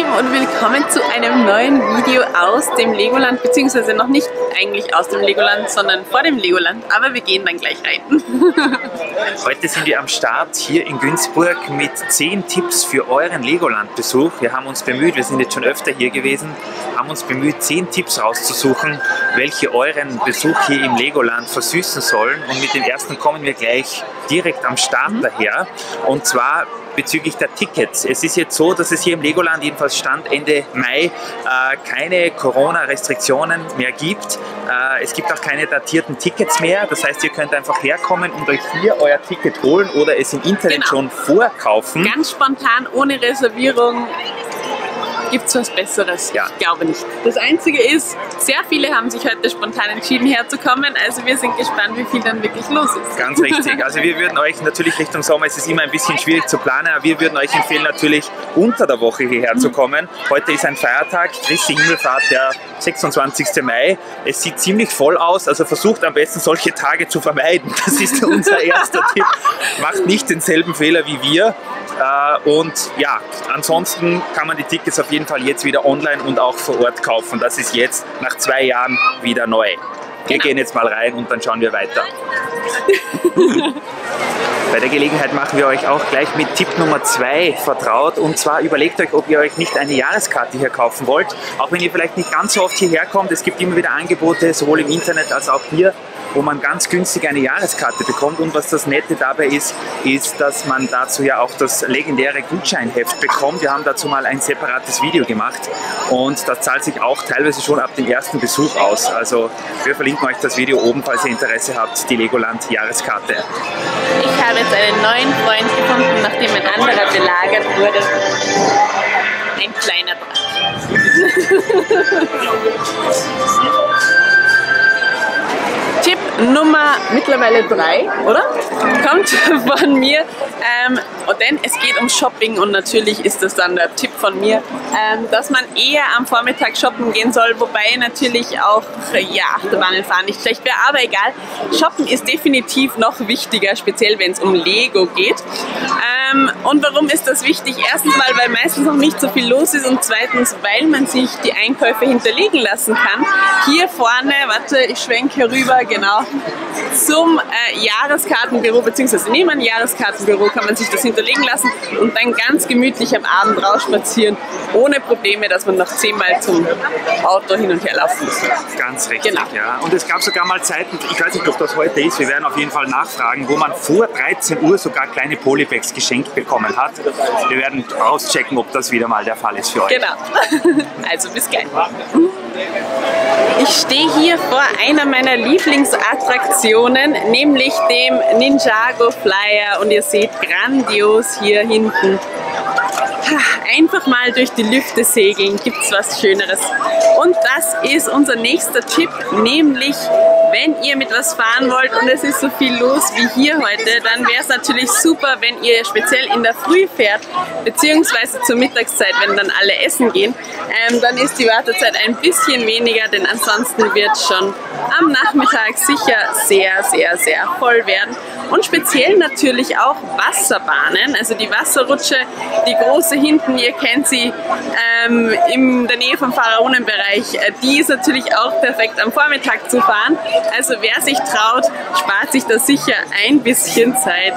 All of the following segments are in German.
Lieben und willkommen zu einem neuen Video aus dem Legoland, beziehungsweise noch nicht eigentlich aus dem Legoland, sondern vor dem Legoland, aber wir gehen dann gleich rein. Heute sind wir am Start hier in Günzburg mit 10 Tipps für euren Legoland-Besuch. Wir haben uns bemüht, wir sind jetzt schon öfter hier gewesen, haben uns bemüht, 10 Tipps rauszusuchen, welche euren Besuch hier im Legoland versüßen sollen. Und mit dem ersten kommen wir gleich direkt am Start daher. Und zwar bezüglich der Tickets. Es ist jetzt so, dass es hier im Legoland, jedenfalls Stand Ende Mai, keine Corona-Restriktionen mehr gibt. Es gibt auch keine datierten Tickets mehr. Das heißt, ihr könnt einfach herkommen und euch hier euer Ticket holen oder es im Internet schon vorkaufen. Ganz spontan, ohne Reservierung. Gibt es was Besseres? Ja. Ich glaube nicht. Das Einzige ist, sehr viele haben sich heute spontan entschieden herzukommen, also wir sind gespannt, wie viel dann wirklich los ist. Ganz richtig. Also wir würden euch natürlich Richtung Sommer, es ist immer ein bisschen schwierig zu planen, aber wir würden euch empfehlen, natürlich unter der Woche hierher zu kommen. Heute ist ein Feiertag, Christi Himmelfahrt, der 26. Mai. Es sieht ziemlich voll aus, also versucht am besten solche Tage zu vermeiden. Das ist unser erster Tipp. Macht nicht denselben Fehler wie wir. Und ja, ansonsten kann man die Tickets auf jeden Fall jetzt wieder online und auch vor Ort kaufen. Das ist jetzt nach 2 Jahren wieder neu. Wir gehen jetzt mal rein und dann schauen wir weiter. Bei der Gelegenheit machen wir euch auch gleich mit Tipp Nummer 2 vertraut. Und zwar überlegt euch, ob ihr euch nicht eine Jahreskarte hier kaufen wollt. Auch wenn ihr vielleicht nicht ganz so oft hierher kommt. Es gibt immer wieder Angebote, sowohl im Internet als auch hier, wo man ganz günstig eine Jahreskarte bekommt. Und was das Nette dabei ist, ist, dass man dazu ja auch das legendäre Gutscheinheft bekommt. Wir haben dazu mal ein separates Video gemacht und das zahlt sich auch teilweise schon ab dem ersten Besuch aus. Also wir verlinken euch das Video oben, falls ihr Interesse habt, die Legoland Jahreskarte. Ich habe jetzt einen neuen Freund gefunden, nachdem ein anderer belagert wurde. Ein kleiner Drache. Tipp Nummer mittlerweile 3, oder? Kommt von mir, denn es geht um Shopping und natürlich ist das dann der Tipp von mir, dass man eher am Vormittag shoppen gehen soll, wobei natürlich auch, ja, Achterbahnen fahren nicht schlecht wäre, aber egal. Shoppen ist definitiv noch wichtiger, speziell wenn es um Lego geht. Und warum ist das wichtig? Erstens mal, weil meistens noch nicht so viel los ist und zweitens, weil man sich die Einkäufe hinterlegen lassen kann. Hier vorne, warte, ich schwenke rüber, genau, zum Jahreskartenbüro, beziehungsweise neben einem Jahreskartenbüro kann man sich das hinterlegen lassen und dann ganz gemütlich am Abend rausspazieren, ohne Probleme, dass man noch 10-mal zum Auto hin und her laufen muss. Ganz richtig, genau. Ja. Und es gab sogar mal Zeiten, ich weiß nicht, ob das heute ist, wir werden auf jeden Fall nachfragen, wo man vor 13 Uhr sogar kleine Polybags geschenkt bekommen hat. Wir werden auschecken, ob das wieder mal der Fall ist für euch. Genau. Also bis gleich. Ich stehe hier vor einer meiner Lieblingsattraktionen, nämlich dem Ninjago Flyer und ihr seht grandios hier hinten. Einfach mal durch die Lüfte segeln, gibt's was Schöneres. Und das ist unser nächster Tipp, nämlich wenn ihr mit was fahren wollt und es ist so viel los wie hier heute, dann wäre es natürlich super, wenn ihr speziell in der Früh fährt, beziehungsweise zur Mittagszeit, wenn dann alle essen gehen, dann ist die Wartezeit ein bisschen weniger, denn ansonsten wird es schon am Nachmittag sicher sehr, sehr, sehr voll werden. Und speziell natürlich auch Wasserbahnen, also die Wasserrutsche, die große hinten, ihr kennt sie in der Nähe vom Pharaonenbereich, die ist natürlich auch perfekt am Vormittag zu fahren. Also wer sich traut, spart sich da sicher ein bisschen Zeit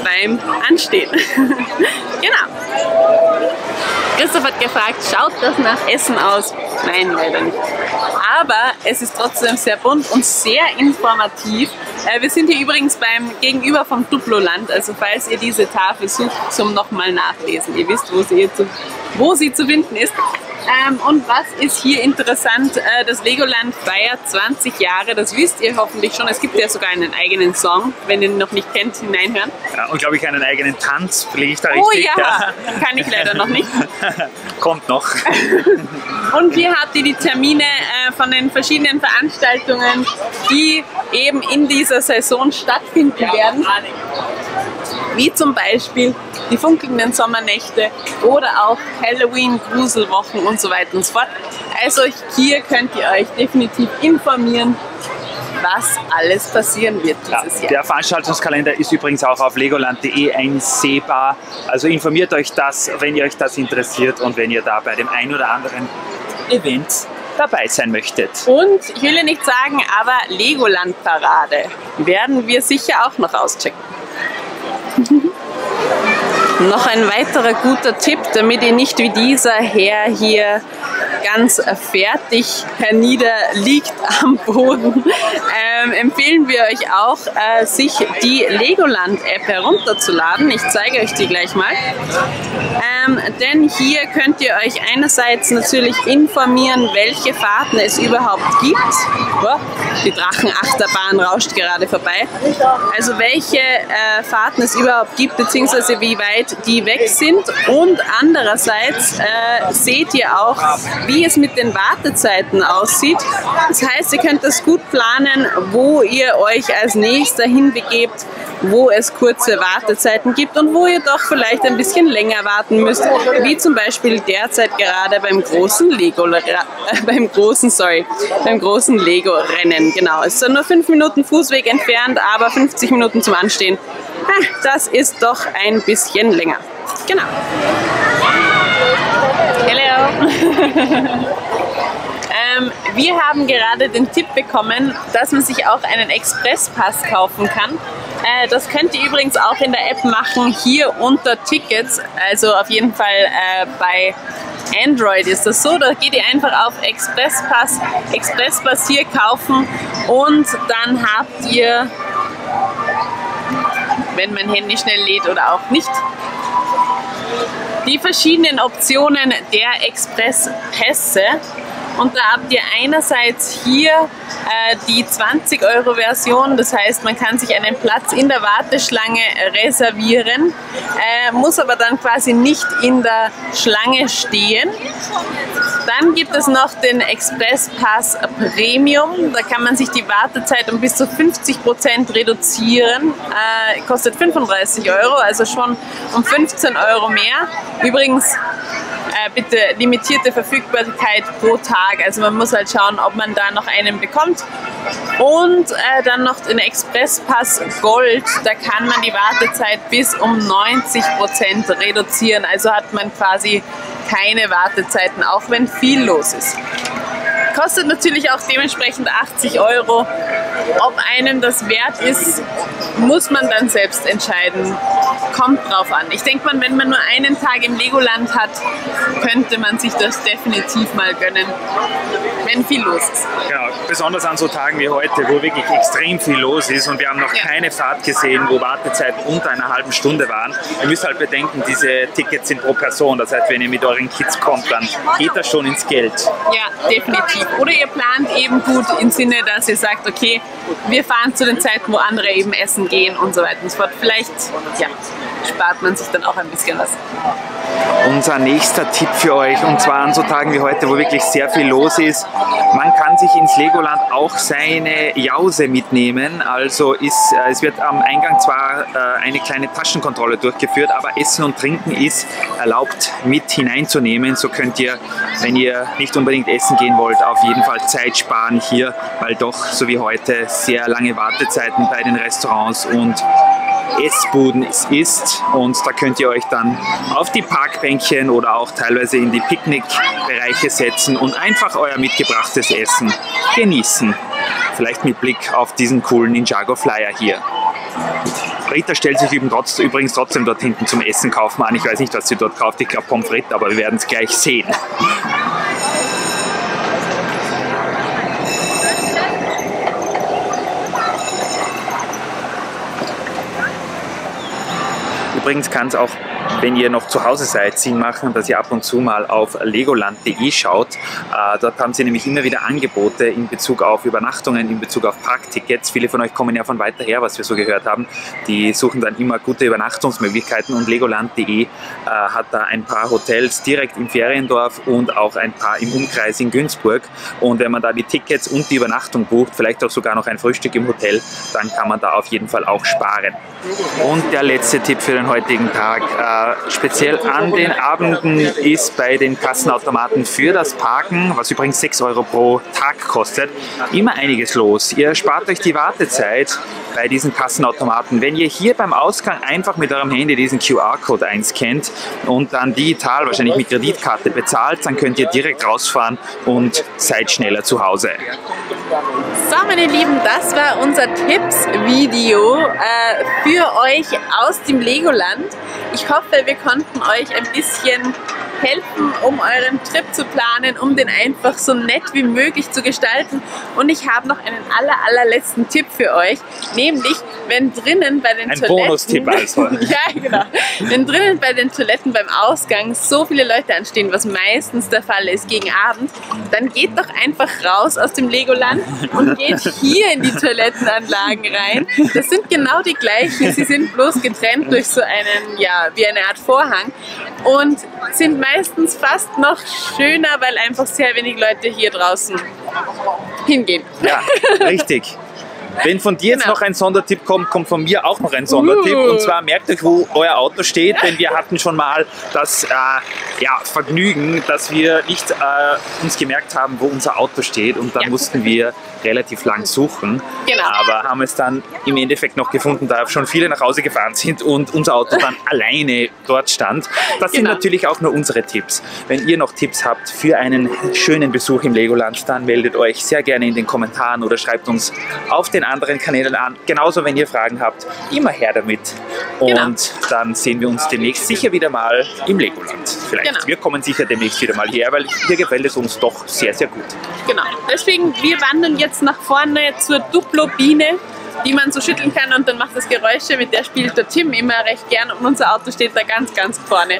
beim Anstehen. Genau. Christoph hat gefragt, schaut das nach Essen aus? Nein, leider nicht. Aber es ist trotzdem sehr bunt und sehr informativ. Wir sind hier übrigens gegenüber vom Duploland, also falls ihr diese Tafel sucht zum nochmal nachlesen. Ihr wisst, wo sie zu finden ist. Und was ist hier interessant? Das Legoland feiert 20 Jahre, das wisst ihr hoffentlich schon. Es gibt ja sogar einen eigenen Song, wenn ihr ihn noch nicht kennt, hineinhören. Ja, und glaube ich einen eigenen Tanz, liege ich da richtig? Oh ja, kann ich leider noch nicht. Kommt noch. Und hier habt ihr die Termine von den verschiedenen Veranstaltungen, die eben in dieser Saison stattfinden werden. Wie zum Beispiel die funkelnden Sommernächte oder auch Halloween, Gruselwochen und so weiter und so fort. Also hier könnt ihr euch definitiv informieren was alles passieren wird dieses Jahr. Der Veranstaltungskalender ist übrigens auch auf legoland.de einsehbar. Also informiert euch das, wenn ihr euch das interessiert und wenn ihr da bei dem ein oder anderen Event dabei sein möchtet. Und ich will ja nicht sagen, aber Legoland-Parade werden wir sicher auch noch auschecken. Noch ein weiterer guter Tipp, damit ihr nicht wie dieser Herr hier ganz fertig herniederliegt am Boden, empfehlen wir euch auch, sich die Legoland-App herunterzuladen. Ich zeige euch die gleich mal. Denn hier könnt ihr euch einerseits natürlich informieren, welche Fahrten es überhaupt gibt. Oh, die Drachenachterbahn rauscht gerade vorbei. Also welche Fahrten es überhaupt gibt, beziehungsweise wie weit die weg sind. Und andererseits seht ihr auch, wie es mit den Wartezeiten aussieht. Das heißt, ihr könnt das gut planen, wo ihr euch als nächster hinbegebt, wo es kurze Wartezeiten gibt und wo ihr doch vielleicht ein bisschen länger warten müsst, wie zum Beispiel derzeit gerade beim großen Lego-Rennen. Genau, es ist nur 5 Minuten Fußweg entfernt, aber 50 Minuten zum Anstehen. Das ist doch ein bisschen länger. Genau. Hello. Wir haben gerade den Tipp bekommen, dass man sich auch einen Expresspass kaufen kann. Das könnt ihr übrigens auch in der App machen, hier unter Tickets. Also auf jeden Fall bei Android ist das so. Da geht ihr einfach auf Expresspass hier kaufen und dann habt ihr, wenn mein Handy schnell lädt oder auch nicht, die verschiedenen Optionen der Expresspässe. Und da habt ihr einerseits hier die 20-Euro-Version, das heißt, man kann sich einen Platz in der Warteschlange reservieren, muss aber dann quasi nicht in der Schlange stehen. Dann gibt es noch den Expresspass Premium, da kann man sich die Wartezeit um bis zu 50% reduzieren, kostet 35 Euro, also schon um 15 Euro mehr. Übrigens, bitte limitierte Verfügbarkeit pro Tag, also man muss halt schauen, ob man da noch einen bekommt. Und dann noch den Expresspass Gold, da kann man die Wartezeit bis um 90% reduzieren, also hat man quasi keine Wartezeiten, auch wenn viel los ist. Kostet natürlich auch dementsprechend 80 Euro. Ob einem das wert ist, muss man dann selbst entscheiden. Kommt drauf an. Ich denke mal, wenn man nur einen Tag im Legoland hat, könnte man sich das definitiv mal gönnen, wenn viel los ist. Ja, besonders an so Tagen wie heute, wo wirklich extrem viel los ist und wir haben noch keine Fahrt gesehen, wo Wartezeiten unter einer halben Stunde waren. Ihr müsst halt bedenken, diese Tickets sind pro Person. Das heißt, wenn ihr mit euren Kids kommt, dann geht das schon ins Geld. Ja, definitiv. Oder ihr plant eben gut im Sinne, dass ihr sagt, okay, wir fahren zu den Zeiten, wo andere eben essen gehen und so weiter und so fort. Vielleicht, ja, spart man sich dann auch ein bisschen was. Unser nächster Tipp für euch, und zwar an so Tagen wie heute, wo wirklich sehr viel los ist, man kann sich ins Legoland auch seine Jause mitnehmen. Also es wird am Eingang zwar eine kleine Taschenkontrolle durchgeführt, aber Essen und Trinken ist erlaubt mit hineinzunehmen. So könnt ihr, wenn ihr nicht unbedingt essen gehen wollt, auf jeden Fall Zeit sparen hier, weil doch, so wie heute, sehr lange Wartezeiten bei den Restaurants und Essbuden ist, und da könnt ihr euch dann auf die Parkbänkchen oder auch teilweise in die Picknickbereiche setzen und einfach euer mitgebrachtes Essen genießen. Vielleicht mit Blick auf diesen coolen Ninjago Flyer hier. Rita stellt sich übrigens trotzdem dort hinten zum Essen kaufen an. Ich weiß nicht, was sie dort kauft, ich glaube Pommes frites, aber wir werden es gleich sehen. Übrigens kann es auch, wenn ihr noch zu Hause seid, Sinn machen, dass ihr ab und zu mal auf legoland.de schaut. Dort haben sie nämlich immer wieder Angebote in Bezug auf Übernachtungen, in Bezug auf Parktickets. Viele von euch kommen ja von weiter her, was wir so gehört haben. Die suchen dann immer gute Übernachtungsmöglichkeiten und legoland.de hat da ein paar Hotels direkt im Feriendorf und auch ein paar im Umkreis in Günzburg. Und wenn man da die Tickets und die Übernachtung bucht, vielleicht auch sogar noch ein Frühstück im Hotel, dann kann man da auf jeden Fall auch sparen. Und der letzte Tipp für den heutigen Tag. speziell an den Abenden ist bei den Kassenautomaten für das Parken, was übrigens 6 Euro pro Tag kostet, immer einiges los. Ihr spart euch die Wartezeit bei diesen Kassenautomaten. Wenn ihr hier beim Ausgang einfach mit eurem Handy diesen QR-Code einscannt und dann digital, wahrscheinlich mit Kreditkarte bezahlt, dann könnt ihr direkt rausfahren und seid schneller zu Hause. So, meine Lieben, das war unser Tipps-Video für euch aus dem Legoland. Ich hoffe, wir konnten euch ein bisschen helfen, um euren Trip zu planen, um den einfach so nett wie möglich zu gestalten. Und ich habe noch einen allerletzten Tipp für euch, nämlich wenn drinnen bei den Toiletten... Ein Bonustipp also. Ja, genau. Wenn drinnen bei den Toiletten beim Ausgang so viele Leute anstehen, was meistens der Fall ist gegen Abend, dann geht doch einfach raus aus dem Legoland und geht hier in die Toilettenanlagen rein. Das sind genau die gleichen, sie sind bloß getrennt durch so einen, ja, wie eine Art Vorhang und sind meistens fast noch schöner, weil einfach sehr wenig Leute hier draußen hingehen. Ja, richtig. Wenn von dir jetzt noch ein Sondertipp kommt, kommt von mir auch noch ein Sondertipp. Und zwar merkt euch, wo euer Auto steht, denn wir hatten schon mal das Vergnügen, dass wir nicht uns gemerkt haben, wo unser Auto steht. Und dann mussten wir relativ lang suchen. Genau. Aber haben es dann im Endeffekt noch gefunden, da schon viele nach Hause gefahren sind und unser Auto dann alleine dort stand. Das sind natürlich auch nur unsere Tipps. Wenn ihr noch Tipps habt für einen schönen Besuch im Legoland, dann meldet euch sehr gerne in den Kommentaren oder schreibt uns auf den anderen Kanälen an. Genauso, wenn ihr Fragen habt, immer her damit. Und dann sehen wir uns demnächst sicher wieder mal im Legoland. Vielleicht. Genau. Wir kommen sicher demnächst wieder mal her, weil hier gefällt es uns doch sehr, sehr gut. Genau. Deswegen, wir wandern jetzt nach vorne zur Duplo-Biene, die man so schütteln kann und dann macht das Geräusche, mit der spielt der Tim immer recht gern und unser Auto steht da ganz vorne.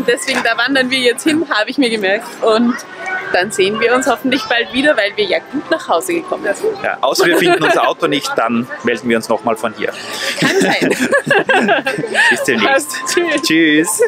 Deswegen, da wandern wir jetzt hin, habe ich mir gemerkt, und dann sehen wir uns hoffentlich bald wieder, weil wir ja gut nach Hause gekommen sind. Ja, außer wir finden unser Auto nicht, dann melden wir uns nochmal von hier. Kann sein. Bis demnächst. Tschüss. Tschüss.